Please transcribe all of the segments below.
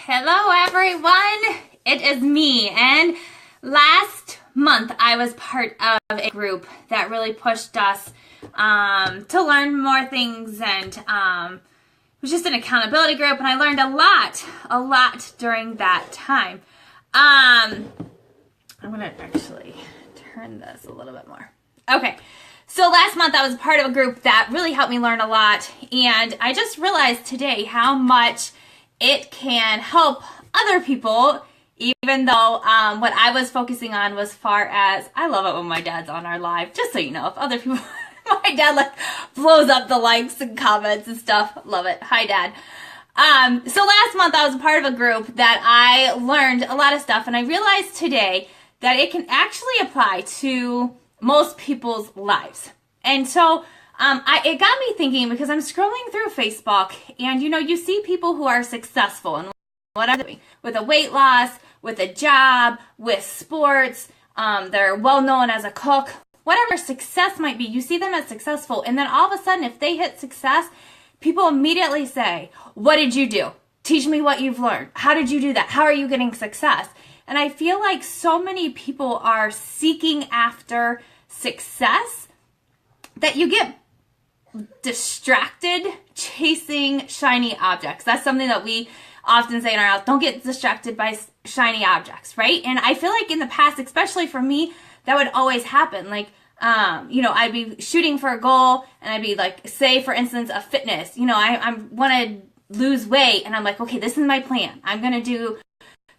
Hello everyone, it is me, and last month I was part of a group that really pushed us to learn more things, and it was just an accountability group, and I learned a lot during that time. I'm going to actually turn this a little bit more. Okay, so last month I was part of a group that really helped me learn a lot, and I just realized today how much it can help other people, even though what I was focusing on was far as, I love it when my dad's on our live, just so you know, if other people, my dad blows up the likes and comments and stuff, love it, hi Dad. So last month I was a part of a group that I learned a lot of stuff, and I realized today that it can actually apply to most people's lives. And so it got me thinking, because I'm scrolling through Facebook, and you see people who are successful in what I'm doing, with a weight loss, with a job, with sports, they're well known as a cook, whatever success might be, you see them as successful, and then all of a sudden if they hit success, people immediately say, what did you do? Teach me what you've learned. How did you do that? How are you getting success? And I feel like so many people are seeking after success that you get distracted chasing shiny objects. That's something that we often say in our house, don't get distracted by shiny objects, right? And I feel like in the past, especially for me, that would always happen. Like, I'd be shooting for a goal, and I'd be like, say for instance, a fitness, I want to lose weight, and I'm like, okay, this is my plan. I'm going to do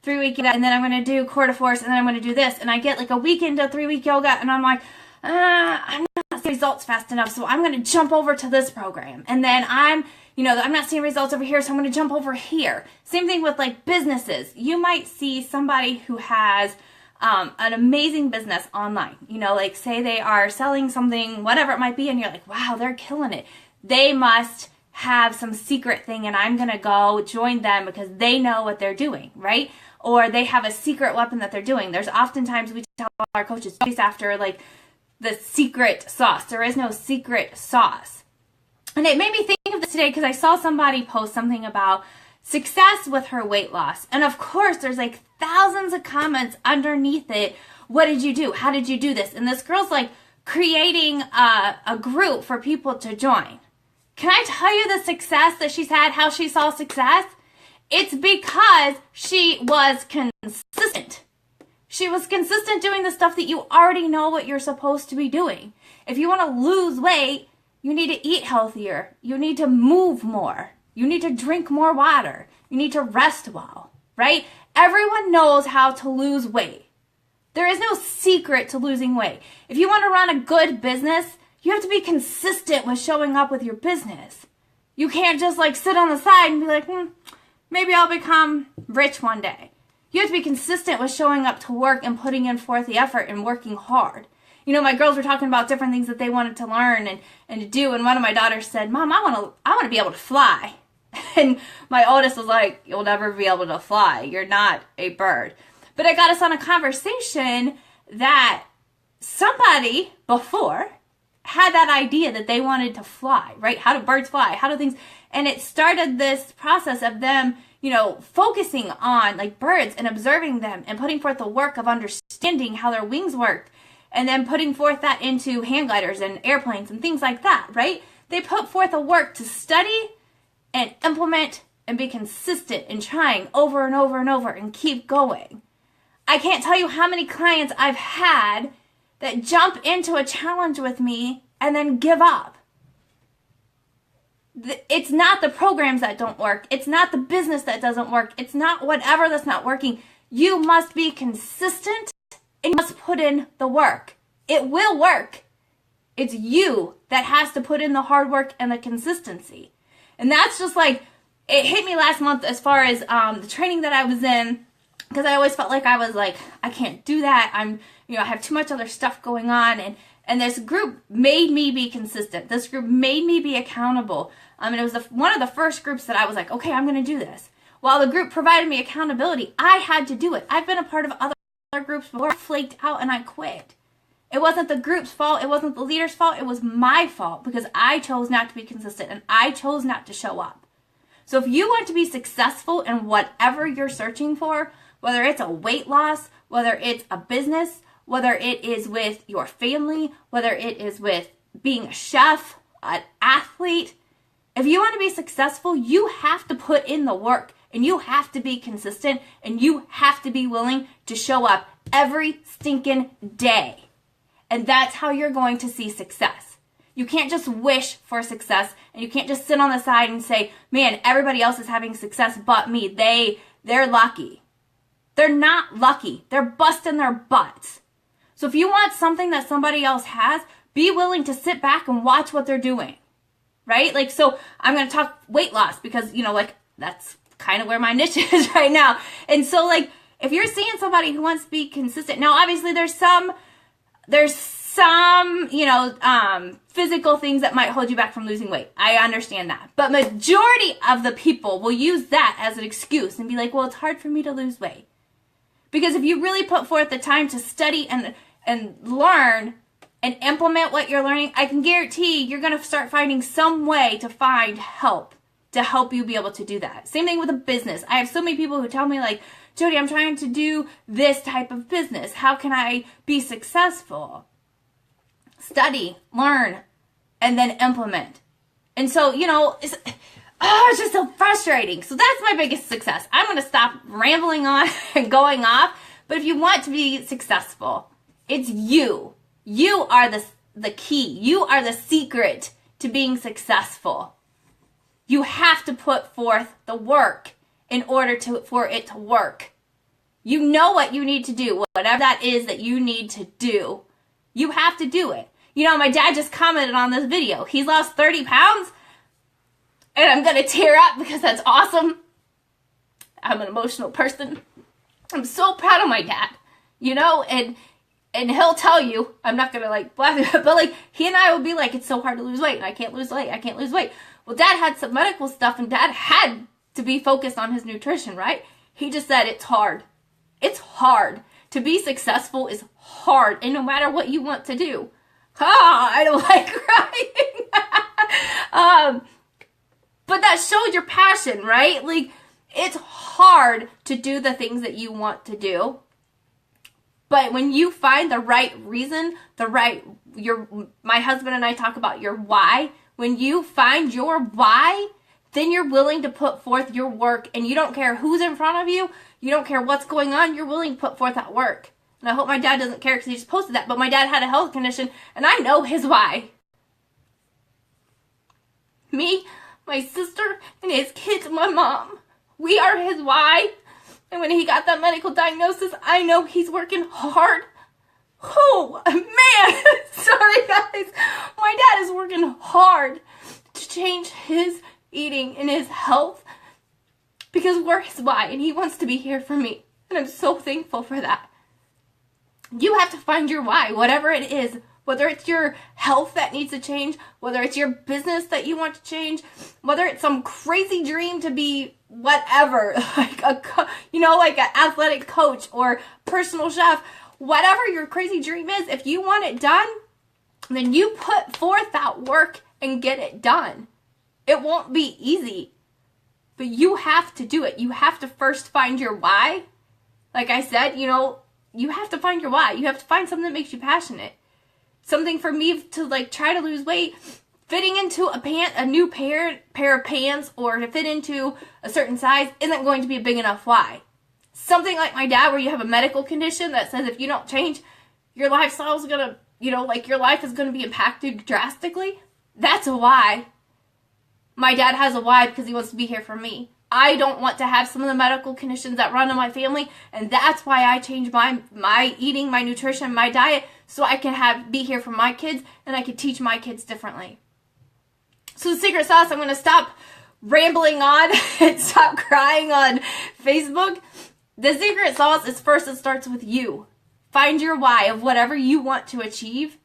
3-week yoga, and then I'm going to do quarter force, and then I'm going to do this. And I get like a week into 3-week yoga, and I'm like, I'm not seeing results fast enough, so I'm going to jump over to this program. And then I'm not seeing results over here, so I'm going to jump over here. Same thing with like businesses. You might see somebody who has an amazing business online. Like say they are selling something, whatever it might be, and you're like, wow, they're killing it. They must have some secret thing, and I'm going to go join them because they know what they're doing, right? Or they have a secret weapon that they're doing. There's oftentimes we tell our coaches, chase after like the secret sauce. There is no secret sauce. And it made me think of this today because I saw somebody post something about success with her weight loss. And of course, there's like thousands of comments underneath it. What did you do? How did you do this? And this girl's like creating a group for people to join. Can I tell you the success that she's had, how she saw success? It's because she was consistent. She was consistent doing the stuff that you already know what you're supposed to be doing. If you want to lose weight, you need to eat healthier. You need to move more. You need to drink more water. You need to rest well, right? Everyone knows how to lose weight. There is no secret to losing weight. If you want to run a good business, you have to be consistent with showing up with your business. You can't just like sit on the side and be like, maybe I'll become rich one day. You have to be consistent with showing up to work and putting in forth the effort and working hard. My girls were talking about different things that they wanted to learn and to do, and one of my daughters said, Mom, I want to be able to fly. And my oldest was like, you'll never be able to fly. You're not a bird. But it got us on a conversation that somebody before had that idea that they wanted to fly, right? How do birds fly? How do things? And it started this process of them, focusing on like birds and observing them and putting forth the work of understanding how their wings work, and then putting forth that into hang gliders and airplanes and things like that, right? They put forth a work to study and implement and be consistent in trying over and over and over and keep going. I can't tell you how many clients I've had that jump into a challenge with me and then give up. It's not the programs that don't work. It's not the business that doesn't work. It's not whatever that's not working. You must be consistent and you must put in the work. It will work. It's you that has to put in the hard work and the consistency. And that's just like, it hit me last month as far as the training that I was in, because I always felt like I was like, I can't do that. I have too much other stuff going on. And this group made me be consistent. This group made me be accountable. And it was one of the first groups that I was like, okay, I'm going to do this. While the group provided me accountability, I had to do it. I've been a part of other groups before. I flaked out and I quit. It wasn't the group's fault. It wasn't the leader's fault. It was my fault because I chose not to be consistent and I chose not to show up. So if you want to be successful in whatever you're searching for, whether it's a weight loss, whether it's a business, whether it is with your family, whether it is with being a chef, an athlete, if you want to be successful, you have to put in the work, and you have to be consistent, and you have to be willing to show up every stinking day. And that's how you're going to see success. You can't just wish for success, and you can't just sit on the side and say, man, everybody else is having success but me. They're lucky. They're not lucky. They're busting their butts. So if you want something that somebody else has, be willing to sit back and watch what they're doing, right? Like, so I'm going to talk weight loss because, like, that's kind of where my niche is right now. And so, like, if you're seeing somebody who wants to be consistent, now, obviously, there's some, physical things that might hold you back from losing weight. I understand that. But majority of the people will use that as an excuse and be like, well, it's hard for me to lose weight. Because if you really put forth the time to study and learn and implement what you're learning, I can guarantee you're going to start finding some way to find help to help you be able to do that. Same thing with a business. I have so many people who tell me, like, Jody, I'm trying to do this type of business. How can I be successful? Study, learn, and then implement. And so, it's just so frustrating. So that's my biggest success. I'm going to stop rambling on and going off. But if you want to be successful, it's you. You are the key. You are the secret to being successful. You have to put forth the work in order for it to work. You know what you need to do, whatever that is that you need to do. You have to do it. My dad just commented on this video. He's lost 30 pounds. And I'm going to tear up because that's awesome. I'm an emotional person. I'm so proud of my dad. And he'll tell you, I'm not going to blast him, but he and I will be like, it's so hard to lose weight and I can't lose weight. I can't lose weight. Well, Dad had some medical stuff and Dad had to be focused on his nutrition, right? He just said it's hard. It's hard. To be successful is hard. And no matter what you want to do. I don't like crying. But that shows your passion, right? It's hard to do the things that you want to do. But when you find the right reason, my husband and I talk about your why. When you find your why, then you're willing to put forth your work, and you don't care who's in front of you. You don't care what's going on. You're willing to put forth that work. And I hope my dad doesn't care because he just posted that. But my dad had a health condition, and I know his why. Me, my sister, and his kids, and my mom. We are his why. And when he got that medical diagnosis, I know he's working hard. Oh, man. Sorry, guys. My dad is working hard to change his eating and his health because we're his why, and he wants to be here for me. And I'm so thankful for that. You have to find your why, whatever it is. Whether it's your health that needs to change, whether it's your business that you want to change, whether it's some crazy dream to be whatever, like an athletic coach or personal chef, whatever your crazy dream is, if you want it done, then you put forth that work and get it done. It won't be easy, but you have to do it. You have to first find your why. Like I said, you have to find your why. You have to find something that makes you passionate. Something for me to try to lose weight, fitting into a new pair of pants or to fit into a certain size isn't going to be a big enough why. Something like my dad where you have a medical condition that says if you don't change, your lifestyle is going to, your life is going to be impacted drastically. That's a why. My dad has a why because he wants to be here for me. I don't want to have some of the medical conditions that run in my family, and that's why I changed my eating, my nutrition, my diet, so I can be here for my kids, and I can teach my kids differently. So the secret sauce, I'm going to stop rambling on and stop crying on Facebook. The secret sauce is first, it starts with you. Find your why of whatever you want to achieve,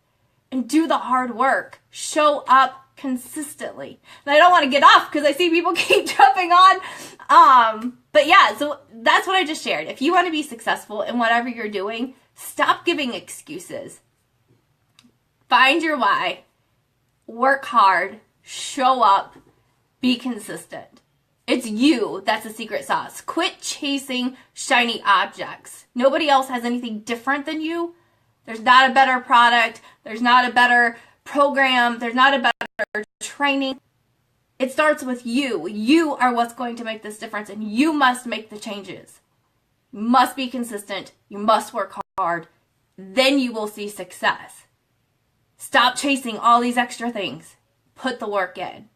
and do the hard work. Show up consistently. And I don't want to get off because I see people keep jumping on. But yeah, so that's what I just shared. If you want to be successful in whatever you're doing, stop giving excuses. Find your why. Work hard. Show up. Be consistent. It's you that's the secret sauce. Quit chasing shiny objects. Nobody else has anything different than you. There's not a better product. There's not a better program. There's not a better training. It starts with you. You are what's going to make this difference, and you must make the changes. You must be consistent. You must work hard. Then you will see success. Stop chasing all these extra things. Put the work in.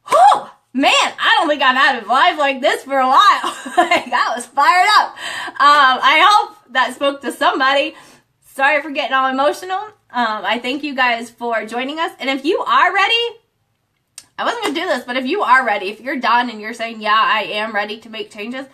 Whew! Man, I don't think I've had a live like this for a while. I was fired up. I hope that spoke to somebody. Sorry for getting all emotional. I thank you guys for joining us. And if you are ready, I wasn't going to do this, but if you are ready, if you're done and you're saying, yeah, I am ready to make changes,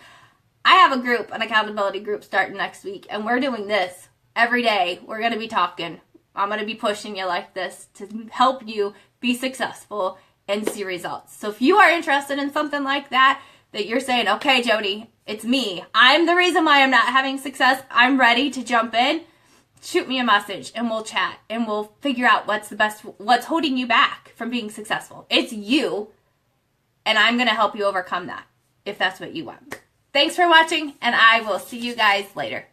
I have a group, an accountability group starting next week, and we're doing this every day. We're going to be talking. I'm going to be pushing you like this to help you be successful and see results. So if you are interested in something like that, that you're saying, okay, Jody, it's me. I'm the reason why I'm not having success. I'm ready to jump in. Shoot me a message and we'll chat and we'll figure out what's holding you back from being successful. It's you, and I'm going to help you overcome that if that's what you want. Thanks for watching, and I will see you guys later.